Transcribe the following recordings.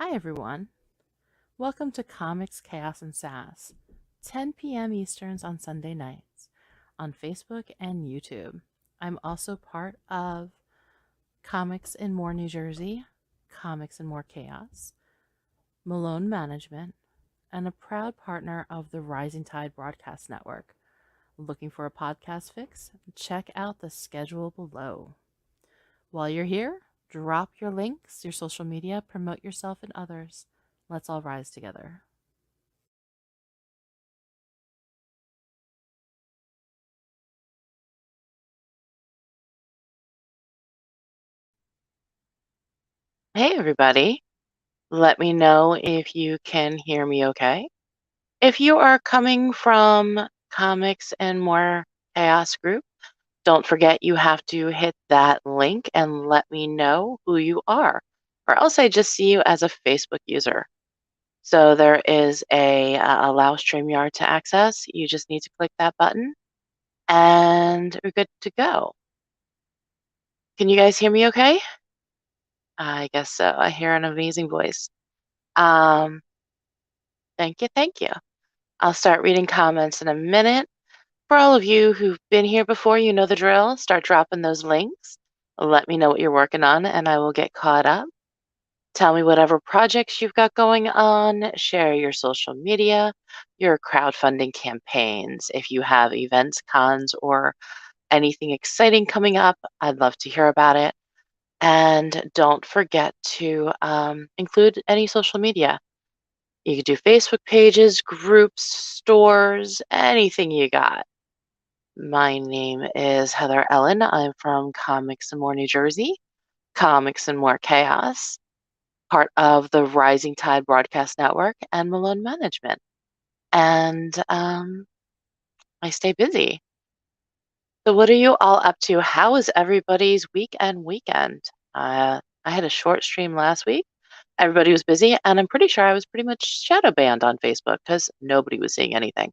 Hi, everyone. Welcome to Comics Chaos N Sass, 10 p.m. Easterns on Sunday nights on Facebook and YouTube. I'm also part of Comics in More New Jersey, Comics in More Chaos, Melone Management, and a proud partner of the Rising Tide Broadcast Network. Looking for a podcast fix? Check out the schedule below. While you're here, drop your links, your social media, promote yourself and others. Let's all rise together. Hey, everybody. Let me know if you can hear me okay. If you are coming from Comics and More Chaos Group, don't forget you have to hit that link and let me know who you are, or else I just see you as a Facebook user. So there is a allow StreamYard to access. You just need to click that button and we're good to go. Can you guys hear me okay? I guess so. I hear an amazing voice. Um, Thank you, thank you. I'll start reading comments in a minute. For all of you who've been here before, you know the drill. Start dropping those links. Let me know what you're working on, and I will get caught up. Tell me whatever projects you've got going on. Share your social media, your crowdfunding campaigns. If you have events, cons, or anything exciting coming up, I'd love to hear about it. And don't forget to include any social media. You could do Facebook pages, groups, stores, anything you got. My name is Heather Ellen. I'm from Comics and More New Jersey, Comics and More Chaos, part of the Rising Tide Broadcast Network and Melone Management. And I stay busy. So what are you all up to? How was everybody's weekend? I had a short stream last week. Everybody was busy, and I'm pretty sure I was pretty much shadow banned on Facebook because nobody was seeing anything.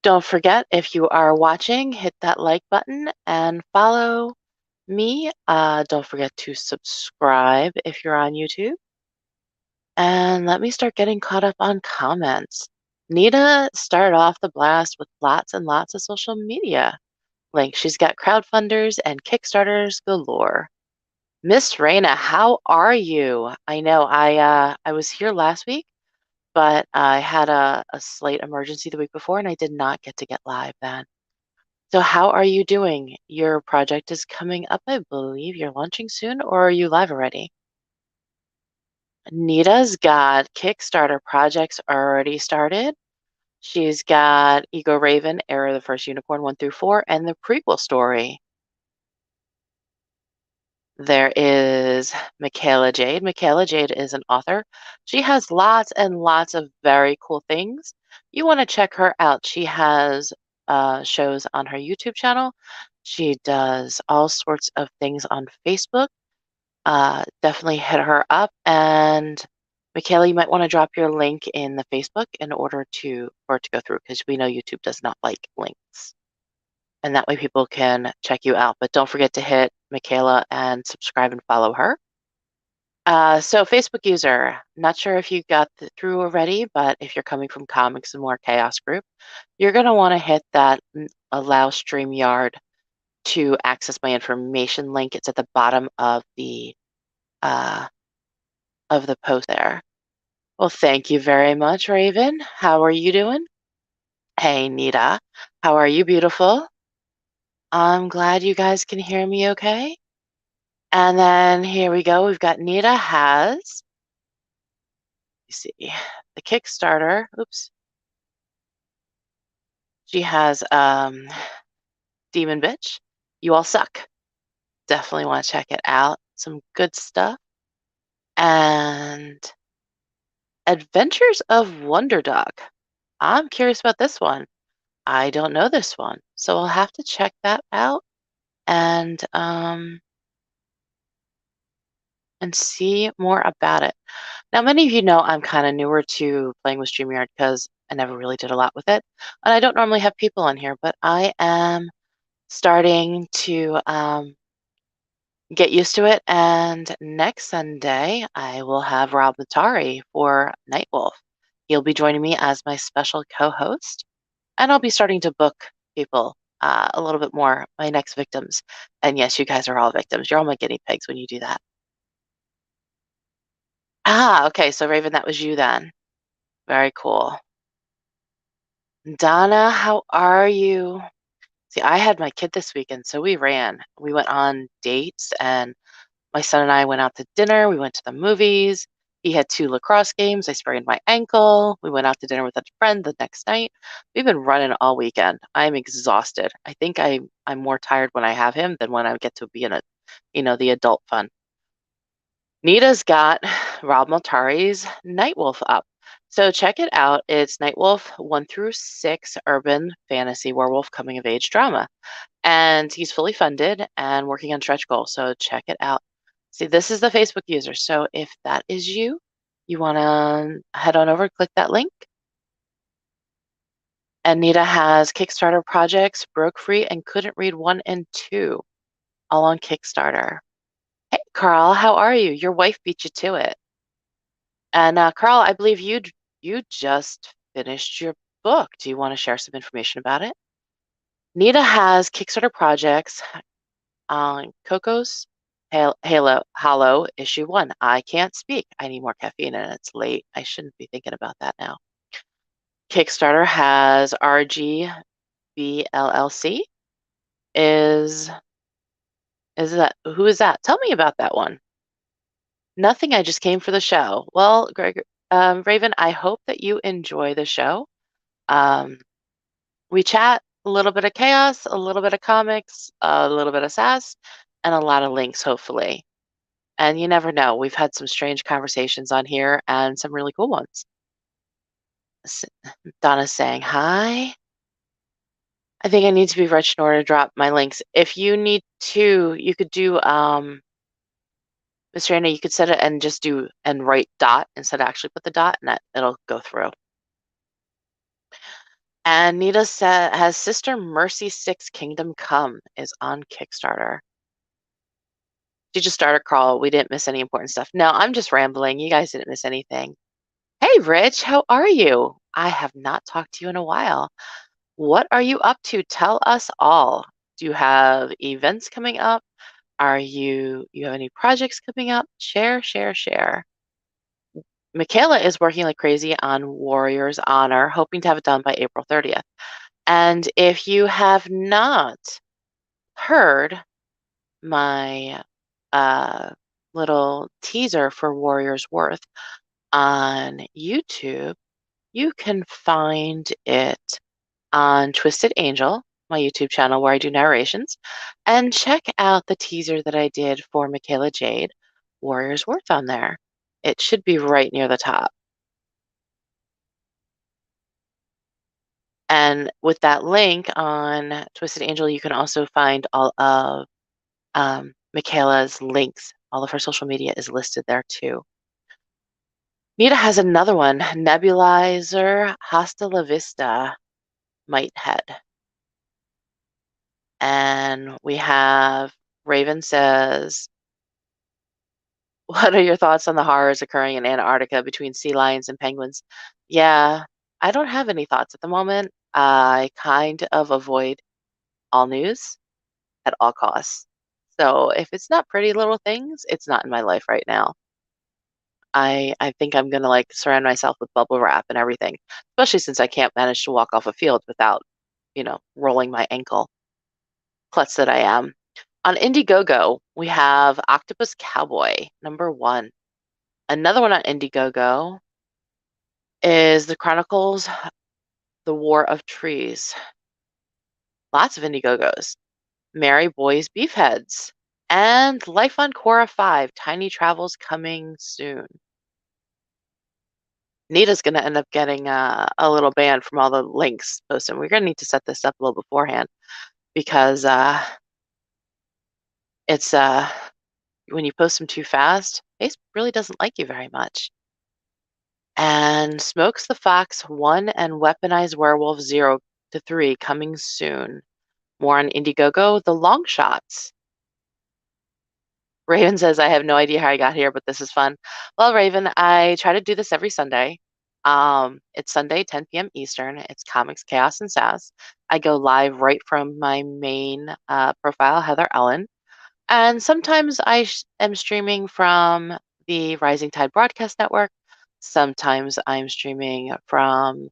Don't forget, if you are watching, hit that like button and follow me. Don't forget to subscribe if you're on YouTube. And let me start getting caught up on comments. Nita started off the blast with lots and lots of social media links. She's got crowdfunders and Kickstarters galore. Miss Raina, how are you? I know I was here last week, but I had a slight emergency the week before and I did not get to get live then. So how are you doing? Your project is coming up, I believe. You're launching soon, or are you live already? Nita's got Kickstarter projects already started. She's got Ego Raven, Era of the First Unicorn 1 through 4, and the prequel story. There is Michaela Jade. Michaela Jade is an author. She has lots and lots of very cool things. You want to check her out. She has shows on her YouTube channel. She does all sorts of things on Facebook. Definitely hit her up. And Michaela, you might want to drop your link in the Facebook in order for it to go through, because we know YouTube does not like links. And that way people can check you out. But don't forget to hit Michaela and subscribe and follow her. So Facebook user, not sure if you got through already, but if you're coming from Comics and More Chaos group, you're going to want to hit that allow StreamYard to access my information link. It's at the bottom of the post there. Well, thank you very much, Raven. How are you doing? Hey, Nita. How are you, beautiful? I'm glad you guys can hear me okay. And then here we go. We've got Nita has, you see, the Kickstarter. Oops. She has Demon Bitch. You All Suck. Definitely want to check it out. Some good stuff. And Adventures of Wonder Dog. I'm curious about this one. I don't know this one, so I'll have to check that out and see more about it. Now, many of you know I'm kind of newer to playing with StreamYard because I never really did a lot with it, and I don't normally have people on here, but I am starting to Get used to it. And next Sunday, I will have Rob Matari for Nightwolf. He'll be joining me as my special co-host, and I'll be starting to book people a little bit more, my next victims. And yes, you guys are all victims. You're all my guinea pigs when you do that. Ah, okay. So Raven, that was you then. Very cool. Donna, how are you? See, I had my kid this weekend, so we ran. We went on dates, and my son and I went out to dinner. We went to the movies. He had 2 lacrosse games. I sprained my ankle. We went out to dinner with a friend the next night. We've been running all weekend. I'm exhausted. I think I'm more tired when I have him than when I get to be in the adult fun. Nita's got Rob Multari's Nightwolf up. So check it out. It's Nightwolf 1 through 6 urban fantasy werewolf coming of age drama. And he's fully funded and working on stretch goals. So check it out. See, this is the Facebook user. So if that is you, you want to head on over, click that link. And Nita has Kickstarter projects, Broke Free, and Couldn't Read 1 and 2, all on Kickstarter. Hey, Carl, how are you? Your wife beat you to it. And Carl, I believe you just finished your book. Do you want to share some information about it? Nita has Kickstarter projects on Coco's Halo Hollow Issue 1. I can't speak. I need more caffeine and it's late. I shouldn't be thinking about that now. Kickstarter has RGBLLC. Is that who is that? Tell me about that one. Nothing. I just came for the show. Well, Greg, Raven, I hope that you enjoy the show. We chat a little bit of chaos, a little bit of comics, a little bit of sass, and a lot of links, hopefully. And you never know. We've had some strange conversations on here and some really cool ones. Donna's saying hi. I think I need to be rich in order to drop my links. If you need to, you could do Mr. Anna, you could set it and just do and write dot instead of actually put the dot, and it'll go through. And Nita has Sister Mercy 6 Kingdom Come is on Kickstarter. She just started crawl. We didn't miss any important stuff. No, I'm just rambling. You guys didn't miss anything. Hey, Rich, how are you? I have not talked to you in a while. What are you up to? Tell us all. Do you have events coming up? You have any projects coming up? Share, share, share. Michaela is working like crazy on Warrior's Honor, hoping to have it done by April 30th. And if you have not heard my little teaser for Warrior's Worth on YouTube, you can find it on Twisted Angel, my YouTube channel where I do narrations, and check out the teaser that I did for Michaela Jade, Warrior's Worth on there. It should be right near the top. And with that link on Twisted Angel, you can also find all of Michaela's links. All of her social media is listed there too. Nita has another one, Nebulizer Hasta La Vista Mighthead. And we have Raven says, what are your thoughts on the horrors occurring in Antarctica between sea lions and penguins? Yeah, I don't have any thoughts at the moment. I kind of avoid all news at all costs. So if it's not pretty little things, it's not in my life right now. I think I'm gonna like surround myself with bubble wrap and everything, especially since I can't manage to walk off a field without, rolling my ankle. Klutz that I am. On Indiegogo, we have Octopus Cowboy, #1. Another one on Indiegogo is The Chronicles, The War of Trees. Lots of Indiegogos. Mary Boy's Beefheads. And Life on Quora 5, Tiny Travels coming soon. Nita's going to end up getting a little ban from all the links posted. We're going to need to set this up a little beforehand because it's when you post them too fast, Facebook really doesn't like you very much. And Smokes the Fox 1 and Weaponized Werewolf 0 to 3 coming soon. More on Indiegogo, The Long Shots. Raven says, I have no idea how I got here, but this is fun. Well, Raven, I try to do this every Sunday. It's Sunday, 10 p.m. Eastern. It's Comics Chaos N Sass. I go live right from my main profile, Heather Ellen. And sometimes am streaming from the Rising Tide Broadcast Network. Sometimes I'm streaming from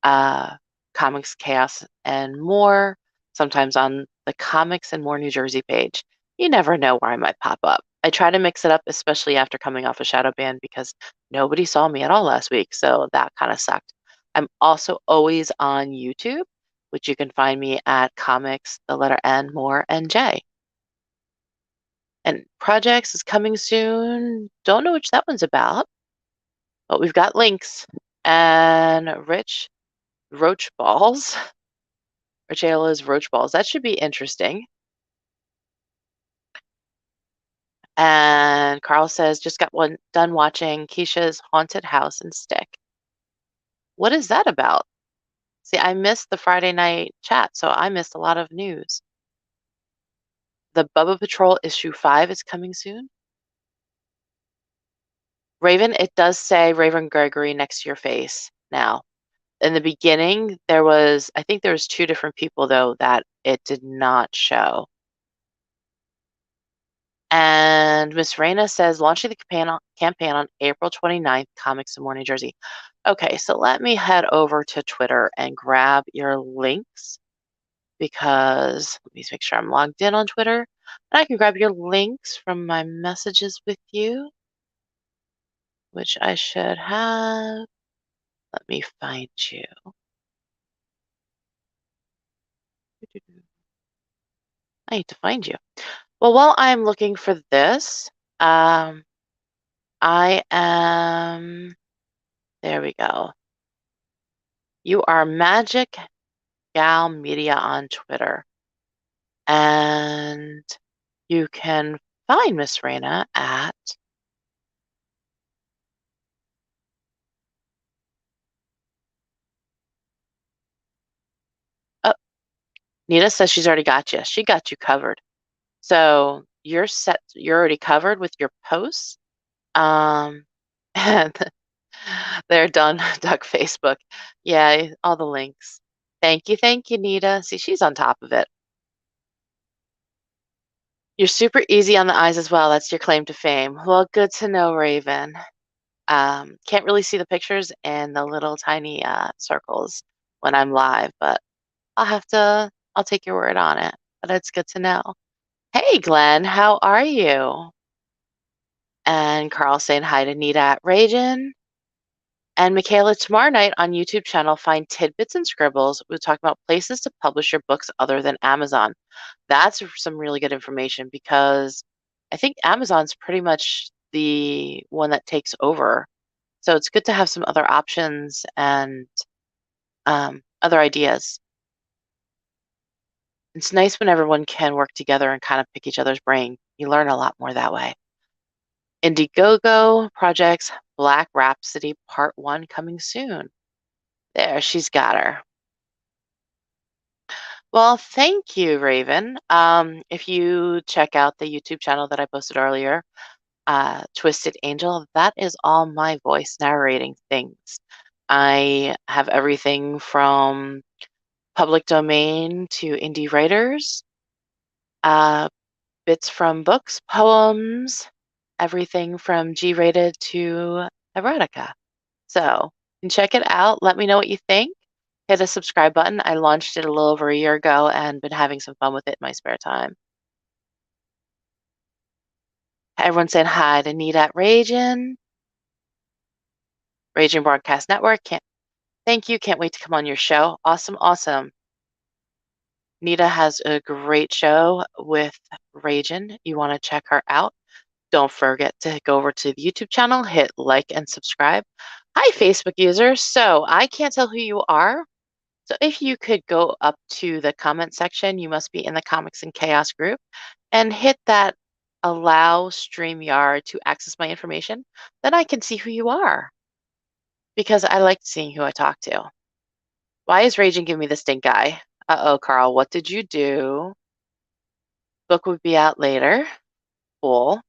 uh, Comics Chaos and More, sometimes on the Comics and More New Jersey page. You never know where I might pop up. I try to mix it up, especially after coming off a shadow ban because nobody saw me at all last week, so that kind of sucked. I'm also always on YouTube, which you can find me at Comics, the letter N, More, and J. And Projects is coming soon. Don't know which that one's about, but we've got links. And Rich Roach Balls. Rachela's Roach Balls. That should be interesting. And Carl says, just got done watching Keisha's Haunted House and Stick. What is that about? See, I missed the Friday night chat, so I missed a lot of news. The Bubba Patrol issue 5 is coming soon. Raven, it does say Raven Gregory next to your face now. In the beginning, I think there was 2 different people, though, that it did not show. And Miss Raina says, launching the campaign on April 29th, Comics in More New Jersey. Okay, so let me head over to Twitter and grab your links because let me make sure I'm logged in on Twitter. And I can grab your links from my messages with you, which I should have. Let me find you. I need to find you. Well, while I'm looking for this, I am, there we go. You are Magic Gal Media on Twitter. And you can find Miss Raina at oh, Nita says she's already got you. She got you covered. So you're set, you're already covered with your posts. And they're done, Duck Facebook. Yeah, all the links. Thank you, Nita. See, she's on top of it. You're super easy on the eyes as well. That's your claim to fame. Well, good to know, Raven. Can't really see the pictures and the little tiny circles when I'm live, but I'll take your word on it. But it's good to know. Hey, Glenn, how are you? And Carl saying hi to Nita at Ragin. And Michaela, tomorrow night on YouTube channel, find tidbits and scribbles. We'll talk about places to publish your books other than Amazon. That's some really good information because I think Amazon's pretty much the one that takes over. So it's good to have some other options and other ideas. It's nice when everyone can work together and kind of pick each other's brain. You learn a lot more that way. Indiegogo projects Black Rhapsody Part 1 coming soon. There, she's got her. Well, thank you, Raven. If you check out the YouTube channel that I posted earlier, Twisted Angel, that is all my voice narrating things. I have everything from public domain to indie writers, bits from books, poems, everything from G-rated to erotica. So you can check it out. Let me know what you think. Hit a subscribe button. I launched it a little over a year ago and been having some fun with it in my spare time. Everyone's saying hi to Nita at Ragin Broadcast Network. Thank you. Can't wait to come on your show. Awesome, awesome. Nita has a great show with Ragin. You want to check her out. Don't forget to go over to the YouTube channel, hit like and subscribe. Hi, Facebook users. So I can't tell who you are. So if you could go up to the comment section, you must be in the Comics and Chaos group, and hit that allow StreamYard to access my information, then I can see who you are. Because I like seeing who I talk to. Why is Raging giving me the stink eye? Uh-oh, Carl, what did you do? Book would be out later. Cool.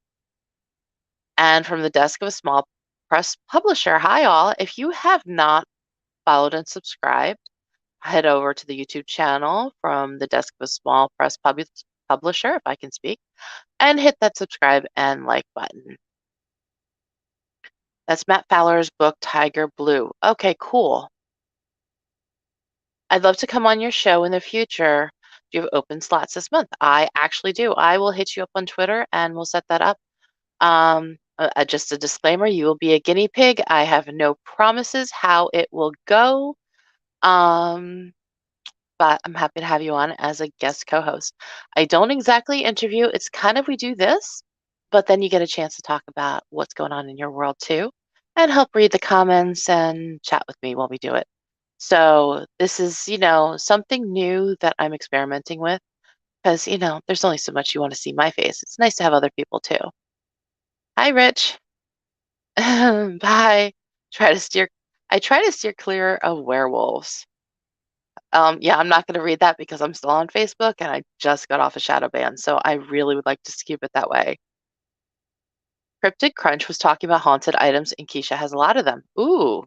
And from the desk of a small press publisher, hi all. If you have not followed and subscribed, head over to the YouTube channel from the desk of a small press publisher, if I can speak, and hit that subscribe and like button. That's Matt Fowler's book, Tiger Blue. Okay, cool. I'd love to come on your show in the future. Do you have open slots this month? I actually do. I will hit you up on Twitter and we'll set that up. Just a disclaimer, you will be a guinea pig. I have no promises how it will go. Um, but I'm happy to have you on as a guest co-host. I don't exactly interview. It's kind of we do this, but then you get a chance to talk about what's going on in your world too, and help read the comments and chat with me while we do it. So this is, something new that I'm experimenting with because, there's only so much you want to see my face. It's nice to have other people too. Hi, Rich. Bye. Try to steer. I try to steer clear of werewolves. Yeah, I'm not going to read that because I'm still on Facebook and I just got off a shadow ban, so I really would like to keep it that way. Cryptid Crunch was talking about haunted items, and Keisha has a lot of them. Ooh,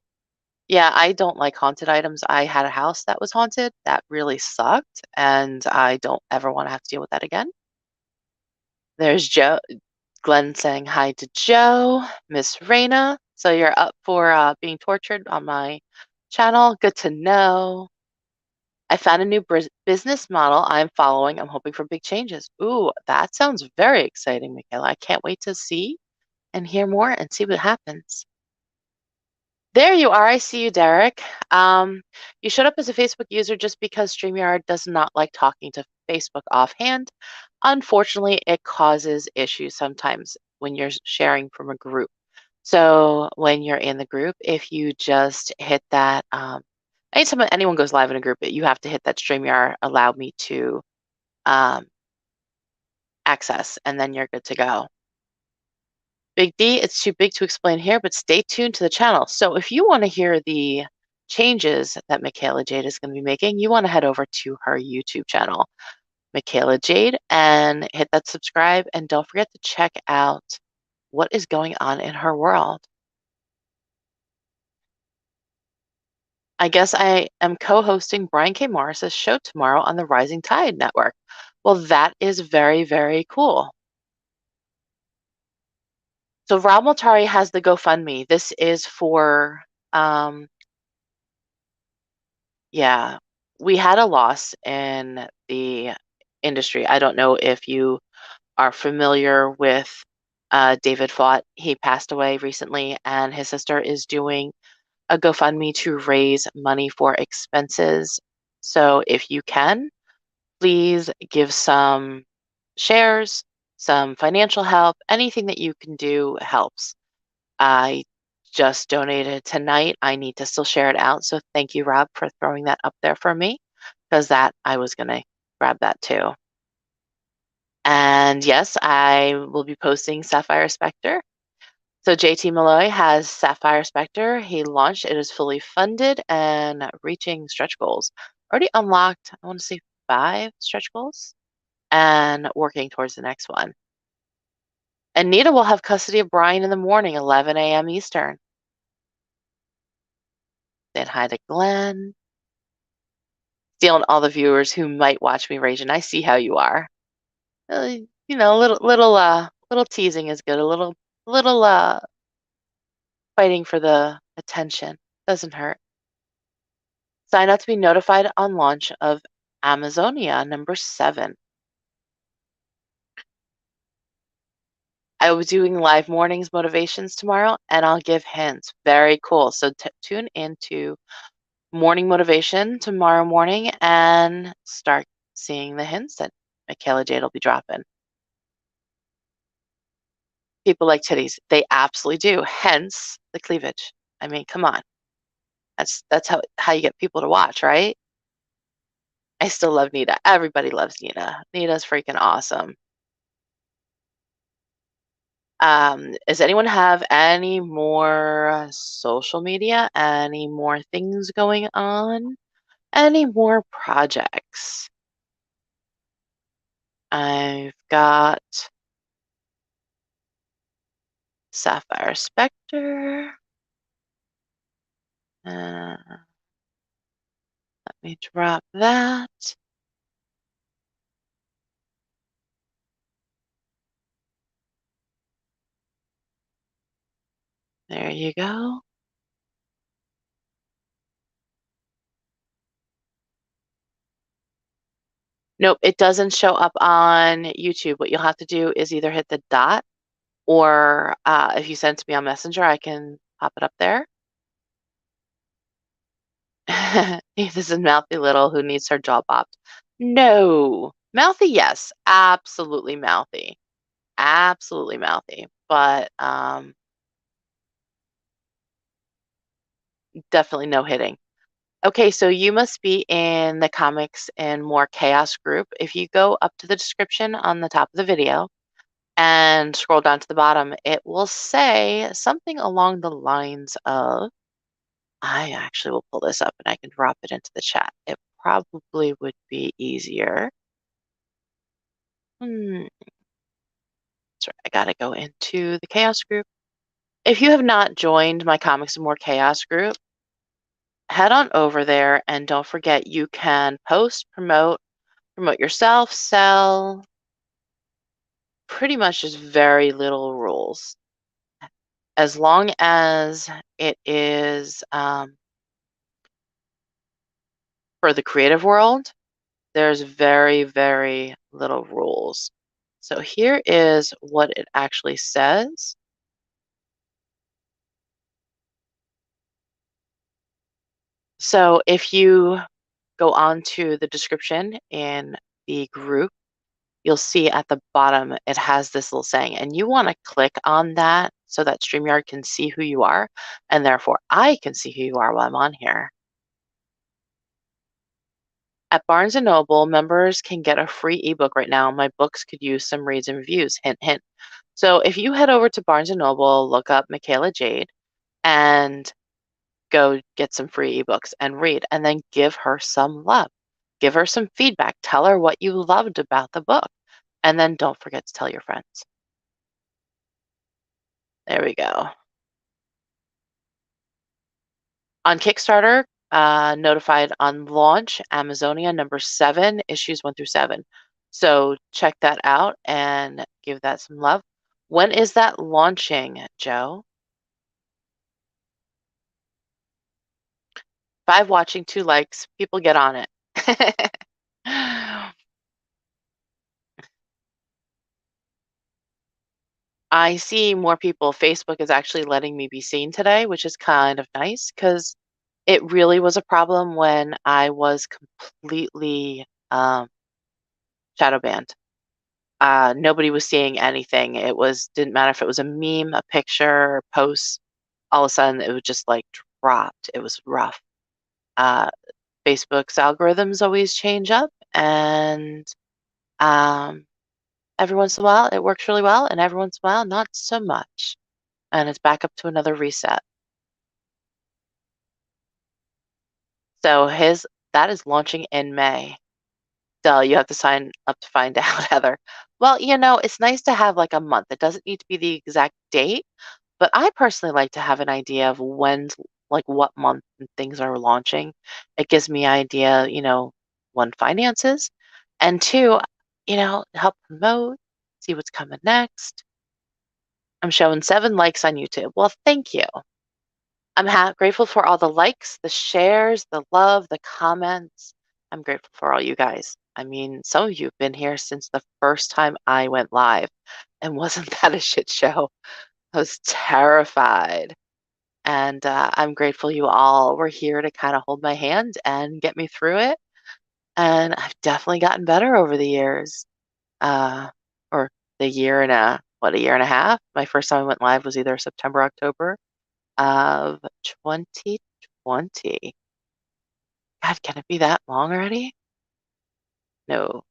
yeah, I don't like haunted items. I had a house that was haunted. That really sucked, and I don't ever want to have to deal with that again. There's Joe, Glenn saying hi to Joe, Miss Raina. So you're up for being tortured on my channel. Good to know. I found a new business model I'm following. I'm hoping for big changes. Ooh, that sounds very exciting, Michaela. I can't wait to see and hear more and see what happens. There you are. I see you, Derek. You showed up as a Facebook user just because StreamYard does not like talking to Facebook offhand. Unfortunately, it causes issues sometimes when you're sharing from a group. So when you're in the group, if you just hit that, anytime anyone goes live in a group, you have to hit that StreamYard allow me to um, access, and then you're good to go. Big D, it's too big to explain here, but stay tuned to the channel. So if you want to hear the changes that Michaela Jade is going to be making, you want to head over to her YouTube channel, Michaela Jade, and hit that subscribe. And don't forget to check out what is going on in her world. I guess I am co-hosting Brian K. Morris's show tomorrow on the Rising Tide Network. Well, that is very, very cool. So Rob Multari has the GoFundMe. This is for, yeah, we had a loss in the industry. I don't know if you are familiar with David Fought. He passed away recently, and his sister is doing a GoFundMe to raise money for expenses. So if you can, please give some shares, some financial help. Anything that you can do helps. I just donated tonight. I need to still share it out. So thank you, Rob, for throwing that up there for me, because that I was going to grab that too. And yes, I will be posting Sapphire Spectre. So JT Malloy has Sapphire Spectre. He launched. It is fully funded and reaching stretch goals. Already unlocked, I want to say 5 stretch goals and working towards the next one. And Nita will have custody of Brian in the morning, 11 a.m. Eastern. Saying hi to Glenn. Stealing all the viewers who might watch me rage, and I see how you are. A little teasing is good. A little fighting for the attention doesn't hurt. Sign up to be notified on launch of Amazonia #7. I will be doing live mornings motivations tomorrow, and I'll give hints. Very cool. So tune into morning motivation tomorrow morning and start seeing the hints that Michaela Jade will be dropping. People like titties. They absolutely do. Hence the cleavage. I mean, come on. That's how you get people to watch, right? I still love Nita. Everybody loves Nita. Nita's freaking awesome. Does anyone have any more social media? Any more things going on? Any more projects? I've got Sapphire Spectre. Let me drop that. There you go. Nope, it doesn't show up on YouTube. What you'll have to do is either hit the dot or if you send it to me on Messenger, I can pop it up there. This is Mouthy Little who needs her jaw popped. No. Mouthy, yes. Absolutely mouthy. Absolutely mouthy. But definitely no hitting. Okay, so you must be in the Comics and More Chaos group. If you go up to the description on the top of the video and scroll down to the bottom, it will say something along the lines of, I actually will pull this up and I can drop it into the chat. It probably would be easier. That's right, I gotta go into the Chaos group. If you have not joined my Comics and More Chaos group, head on over there and don't forget you can post, promote yourself, sell, pretty much just very little rules. As long as it is for the creative world, there's very, very little rules. So here is what it actually says. So if you go on to the description in the group, you'll see at the bottom it has this little saying, and you want to click on that so that StreamYard can see who you are, and therefore I can see who you are while I'm on here. At Barnes& Noble, members can get a free ebook right now. My books could use some reads and reviews, hint, hint. So if you head over to Barnes & Noble, look up Michaela Jade, and go get some free ebooks and read, and then give her some love. Give her some feedback. Tell her what you loved about the book. And then don't forget to tell your friends. There we go. On Kickstarter, notified on launch, Amazonia #7, issues 1 through 7. So check that out and give that some love. When is that launching, Joe? 5 watching, 2 likes. People get on it. I see more people. Facebook is actually letting me be seen today, which is kind of nice because it really was a problem when I was completely shadow banned. Nobody was seeing anything. Didn't matter if it was a meme, a picture, a post. All of a sudden, it was just like dropped. It was rough. Uh, Facebook's algorithms always change up, and um, every once in a while it works really well, and every once in a while not so much. And it's back up to another reset. So that is launching in May. So you have to sign up to find out, Heather. Well, it's nice to have like a month. It doesn't need to be the exact date, but I personally like to have an idea of like what month things are launching. It gives me idea, one, finances, and two, help promote, see what's coming next. I'm showing 7 likes on YouTube. Well, thank you. I'm grateful for all the likes, the shares, the love, the comments. I'm grateful for all you guys. I mean, some of you have been here since the first time I went live. And wasn't that a shit show? I was terrified. And I'm grateful you all were here to kind of hold my hand and get me through it. And I've definitely gotten better over the years. Or the year and a year and a half. My first time I went live was either September, October of 2020. God, can it be that long already? No.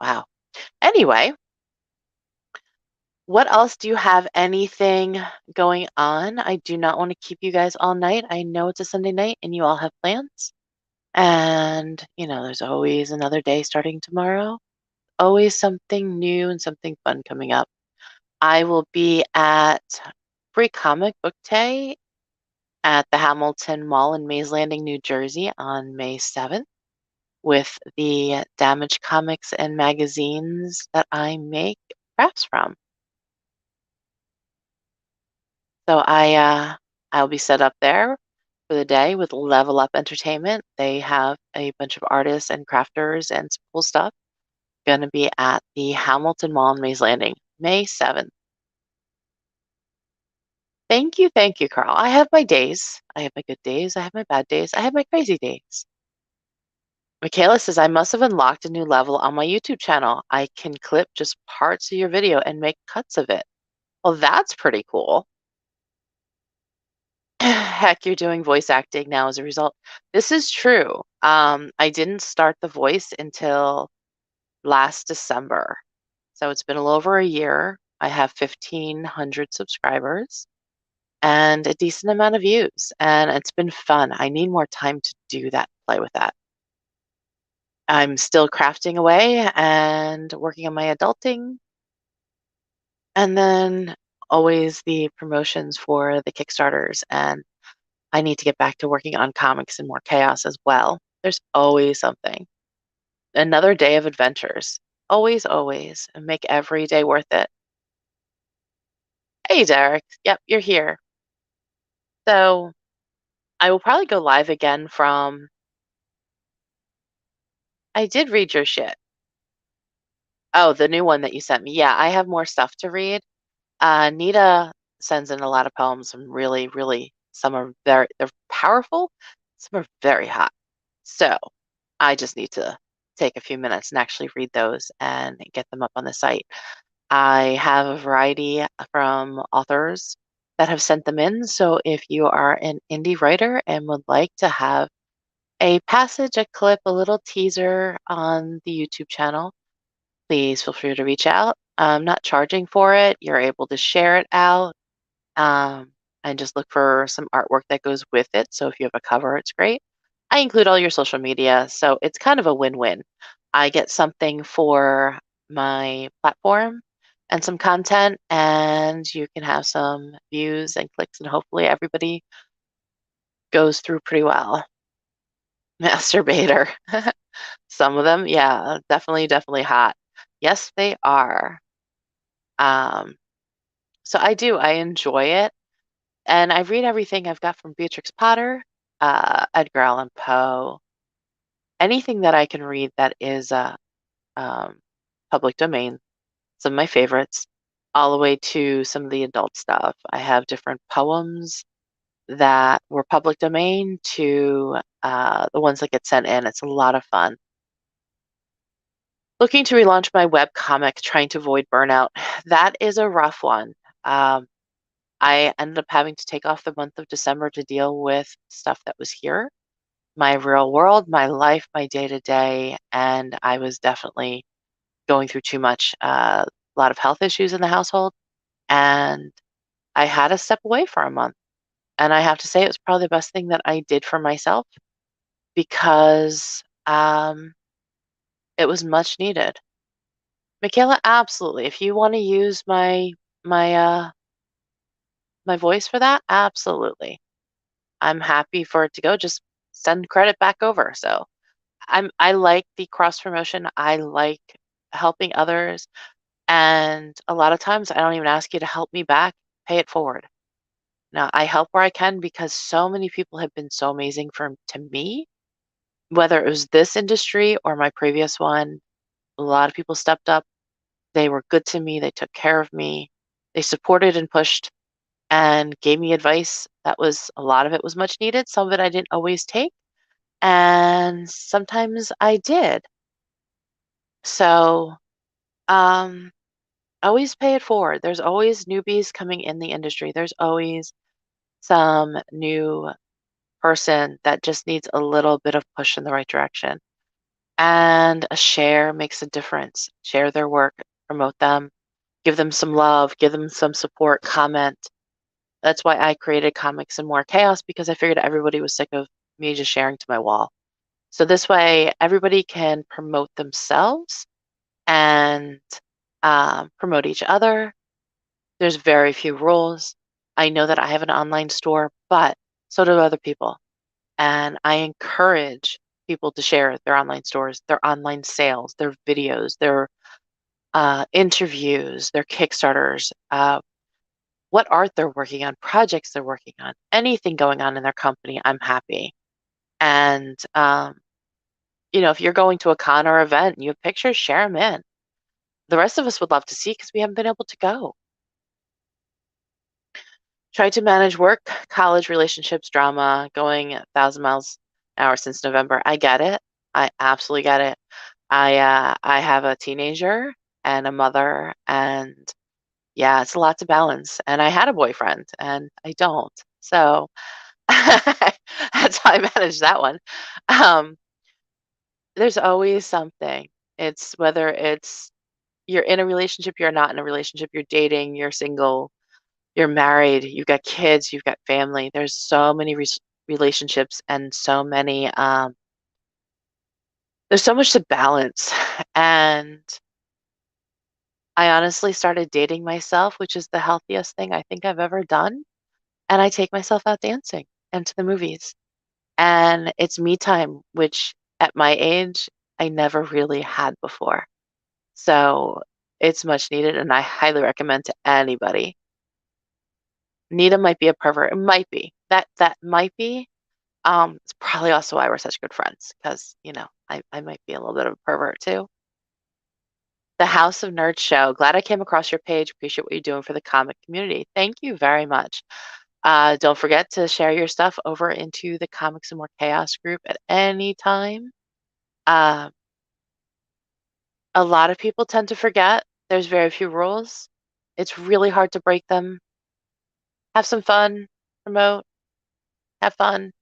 Wow. Anyway, what else do you have anything going on? I do not want to keep you guys all night. I know it's a Sunday night and you all have plans. And, there's always another day starting tomorrow. Always something new and something fun coming up. I will be at Free Comic Book Day at the Hamilton Mall in Mays Landing, New Jersey on May 7th with the damaged comics and magazines that I make crafts from. So I'll be set up there for the day with Level Up Entertainment. They have a bunch of artists and crafters and some cool stuff. Going to be at the Hamilton Mall in Mays Landing, May 7th. Thank you, Carl. I have my days. I have my good days. I have my bad days. I have my crazy days. Michaela says, I must have unlocked a new level on my YouTube channel. I can clip just parts of your video and make cuts of it. Well, that's pretty cool. Heck, you're doing voice acting now as a result. This is true. I didn't start the voice until last December. So it's been a little over a year. I have 1,500 subscribers and a decent amount of views, and it's been fun. I need more time to do that, play with that. I'm still crafting away and working on my adulting. And then always the promotions for the Kickstarters. And I need to get back to working on comics and more chaos as well. There's always something. Another day of adventures. Always, always. And make every day worth it. Hey, Derek. Yep, you're here. So I will probably go live again from. I did read your shit. Oh, the new one that you sent me. Yeah, I have more stuff to read. Nita sends in a lot of poems, and really, really, some are they're powerful, some are very hot. So I just need to take a few minutes and actually read those and get them up on the site. I have a variety from authors that have sent them in. So if you are an indie writer and would like to have a passage, a clip, a little teaser on the YouTube channel, please feel free to reach out. I'm not charging for it. You're able to share it out and just look for some artwork that goes with it. So if you have a cover, it's great. I include all your social media, so it's kind of a win-win. I get something for my platform and some content, and you can have some views and clicks, and hopefully everybody goes through pretty well. Masturbator. Some of them, yeah, definitely, definitely hot. Yes, they are. Um, so I enjoy it. And I read everything I've got from Beatrix Potter, Edgar Allan Poe, anything that I can read that is um, public domain, some of my favorites, all the way to some of the adult stuff. I have different poems that were public domain to the ones that get sent in. It's a lot of fun. Looking to relaunch my web comic, trying to avoid burnout. That is a rough one. Um, I ended up having to take off the month of December to deal with stuff that was here, my real world, my life, my day to day, and I was definitely going through too much, a lot of health issues in the household, and I had to step away for a month. And I have to say, it was probably the best thing that I did for myself because it was much needed. Michaela, absolutely. If you want to use my my voice for that, absolutely. I'm happy for it to go. Just send credit back over. So I like the cross promotion. I like helping others. And a lot of times I don't even ask you to help me back, pay it forward. Now I help where I can because so many people have been so amazing to me, whether it was this industry or my previous one. A lot of people stepped up. They were good to me. They took care of me. They supported and pushed and gave me advice that was a lot of it was much needed. Some of it I didn't always take, and sometimes I did. So, um, always pay it forward. There's always newbies coming in the industry. There's always some new person that just needs a little bit of push in the right direction. And a share makes a difference. Share their work, promote them, give them some love, give them some support, comment. That's why I created Comics and More Chaos, because I figured everybody was sick of me just sharing to my wall. So this way, everybody can promote themselves and promote each other. There's very few rules. I know that I have an online store, but so do other people. And I encourage people to share their online stores, their online sales, their videos, their interviews, their Kickstarters, what art they're working on, projects they're working on, anything going on in their company. I'm happy. And, if you're going to a con or event and you have pictures, share them in. The rest of us would love to see because we haven't been able to go. Try to manage work, college, relationships, drama, going 1,000 miles an hour since November. I get it. I absolutely get it. I have a teenager and a mother, and yeah, it's a lot to balance. And I had a boyfriend, and I don't. So that's how I managed that one. Um, there's always something. It's whether it's you're in a relationship, you're not in a relationship, you're dating, you're single, you're married, you've got kids, you've got family. There's so many relationships and so many, there's so much to balance. And I honestly started dating myself, which is the healthiest thing I think I've ever done. And I take myself out dancing and to the movies. And it's me time, which at my age, I never really had before. So it's much needed, and I highly recommend to anybody. Nita might be a pervert. It might be. That might be. It's probably also why we're such good friends, because, I might be a little bit of a pervert too. The House of Nerds show. Glad I came across your page. Appreciate what you're doing for the comic community. Thank you very much. Don't forget to share your stuff over into the Comics and More Chaos group at any time. Uh, a lot of people tend to forget there's very few rules. It's really hard to break them. Have some fun, promote, have fun,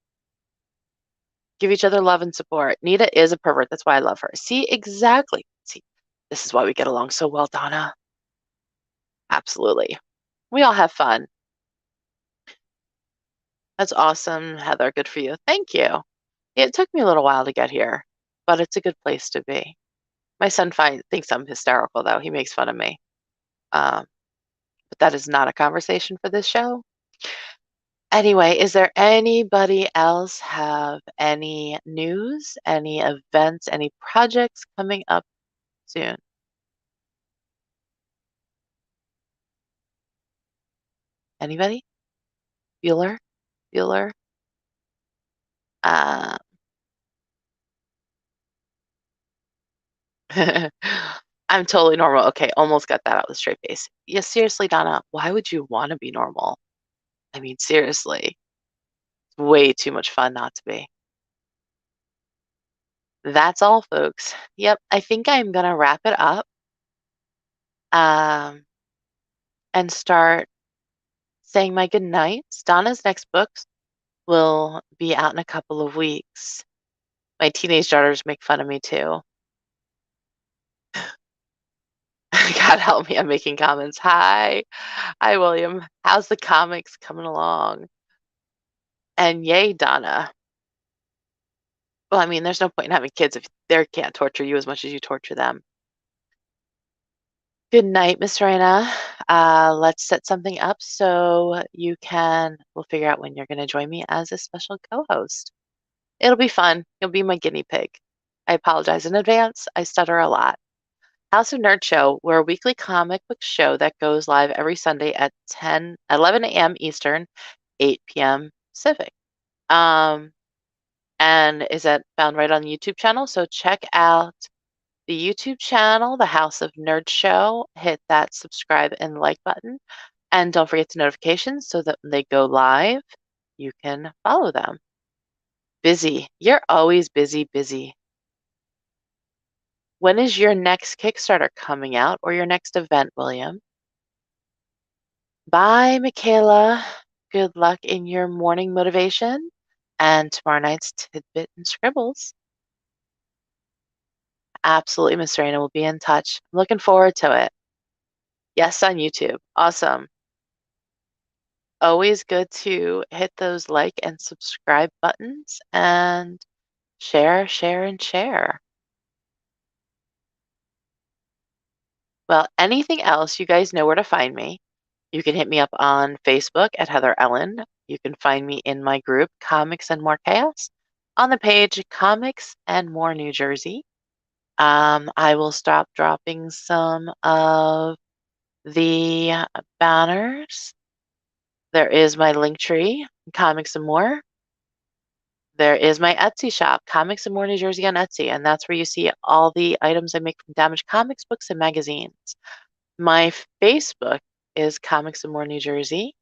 give each other love and support. Nita is a pervert. That's why I love her. See, exactly. See, this is why we get along so well, Donna. Absolutely. We all have fun. That's awesome, Heather. Good for you. Thank you. It took me a little while to get here, but it's a good place to be. My son thinks I'm hysterical, though. He makes fun of me. Um, but that is not a conversation for this show. Anyway, is there anybody else have any news, any events, any projects coming up soon? Anybody? Bueller? Bueller? Uh, I'm totally normal. Okay, almost got that out with a straight face. Yeah, seriously, Donna, why would you want to be normal? I mean, seriously, it's way too much fun not to be. That's all, folks. Yep, I think I'm gonna wrap it up um, and start saying my good nights. Donna's next books will be out in a couple of weeks. My teenage daughters make fun of me too. God help me, I'm making comments. Hi. Hi, William. How's the comics coming along? And yay, Donna. Well, I mean, there's no point in having kids if they can't torture you as much as you torture them. Good night, Miss Raina. Let's set something up so we'll figure out when you're going to join me as a special co-host. It'll be fun. You'll be my guinea pig. I apologize in advance. I stutter a lot. House of Nerd Show, we're a weekly comic book show that goes live every Sunday at 11 a.m. Eastern, 8 p.m. Pacific. And is that found right on the YouTube channel? So check out the YouTube channel, The House of Nerd Show. Hit that subscribe and like button. And don't forget the notifications so that when they go live, you can follow them. Busy. You're always busy, busy. When is your next Kickstarter coming out or your next event, William? Bye, Michaela. Good luck in your morning motivation and tomorrow night's tidbit and scribbles. Absolutely, Miss Raina. We'll be in touch. I'm looking forward to it. Yes, on YouTube. Awesome. Always good to hit those like and subscribe buttons and share, share, and share. Well, anything else, you guys know where to find me. You can hit me up on Facebook at Heather Ellen. You can find me in my group, Comics and More Chaos, on the page Comics and More New Jersey. I will stop dropping some of the banners. There is my link tree, Comics and More. There is my Etsy shop, Comics and More New Jersey on Etsy, and that's where you see all the items I make from damaged comics, books, and magazines. My Facebook is Comics and More New Jersey,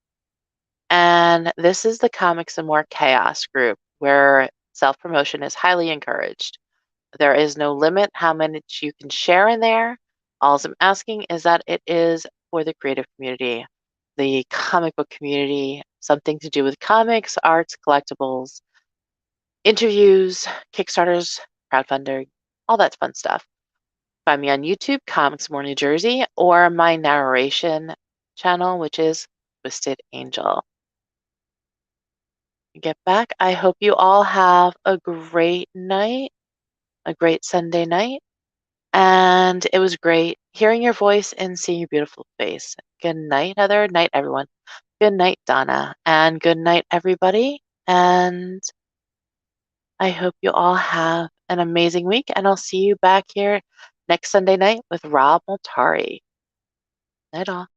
and this is the Comics and More Chaos group where self-promotion is highly encouraged. There is no limit how much you can share in there. All I'm asking is that it is for the creative community, the comic book community, something to do with comics, arts, collectibles, interviews, Kickstarters, crowdfunding, all that fun stuff. Find me on YouTube, Comics More New Jersey, or my narration channel, which is Twisted Angel. Get back. I hope you all have a great night, a great Sunday night. And it was great hearing your voice and seeing your beautiful face. Good night, Heather. Night, everyone. Good night, Donna. And good night, everybody. And I hope you all have an amazing week. And I'll see you back here next Sunday night with Rob Multari. Night all.